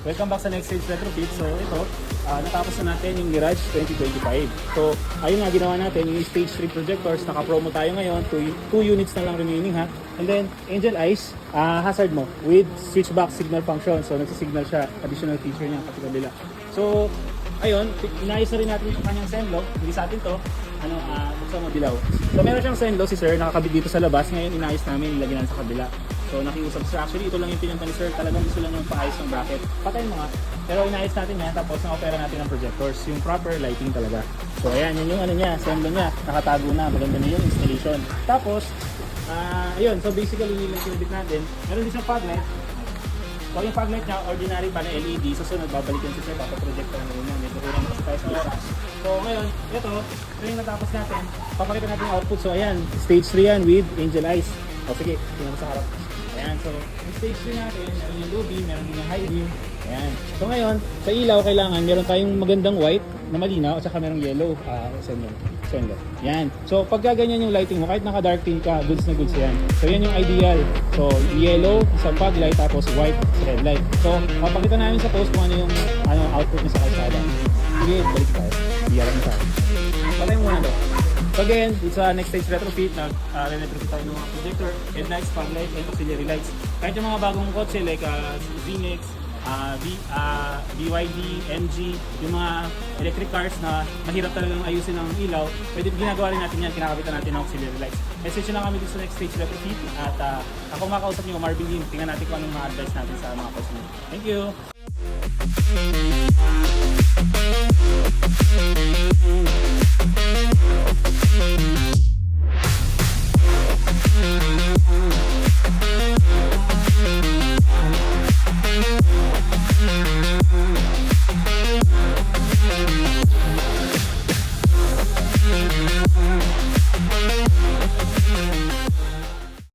Welcome back sa Next Stage Retrofit. So ito, natapos na natin yung Mirage 2025. So ayun nga, ginawa natin yung Stage 3 projectors. Naka-promo tayo ngayon, 2 units na lang remaining ha. And then Angel Eyes, hazard mo with switchback signal function. So nagsisignal siya, additional feature niya kapag kabila. So ayun, inayos na rin natin yung kanyang Zenlo. Hindi sa atin to, buksan mo dilaw. So meron siyang Zenlo si Sir, nakakabit dito sa labas. Ngayon inayos namin, ilagyan natin sa kabila. So nakiusap siya. Actually ito lang yung pinunta ni Sir, talagang gusto lang yung paayos ng bracket. Patayin mo nga. Pero inayos natin yan, tapos na-opera natin ng projectors. Yung proper lighting talaga. So ayan, yun yung niya, Zenlo niya. Nakatago na, maganda na yung installation. Tapos, ayun, so basically yung kinabit natin. Meron din siyang fog light. So yung fog light niya, ordinary pa na LED. So sunod, babalik yan si Sir, papaprojector na rin yan. Medyo kurang kasi tayo sa oras. So ngayon, ito yung natapos natin. Papakita natin yung output. So ayan, stage 3 yan with Angel Eyes. O sige, tingnan mo sa harap. Ayan, so yung stage 3 natin, meron yung low beam, meron din yung high beam. Ayan. So ngayon, sa ilaw kailangan meron tayong magandang white na malinaw at saka merong yellow Zenlo. Yan. So pagka ganyan yung lighting mo, kahit naka-dark theme ka, goods na goods yan. So yan yung ideal. So yellow sa fog light, tapos white sa headlight. So papakita namin sa post kung ano yung output niya sa kalsada. Sige, balik tayo. Iyaran mo tayo. Patay mo muna daw. So again, it's a Next Stage Retrofit. Nag-retrofit tayo ng mga projector, headlights, fog light, and auxiliary lights. Kahit yung mga bagong kotse like Zenix, BYD, MG, yung mga electric cars na mahirap talagang ayusin ng ilaw, pwede ginagawa rin natin yan, kinakabitan natin ng auxiliary lights. Message lang kami dito sa Next Stage Retrofit at ako makausap niyo, Marvin Lim. Tingnan natin kung anong mga advice natin sa mga customer. Thank you!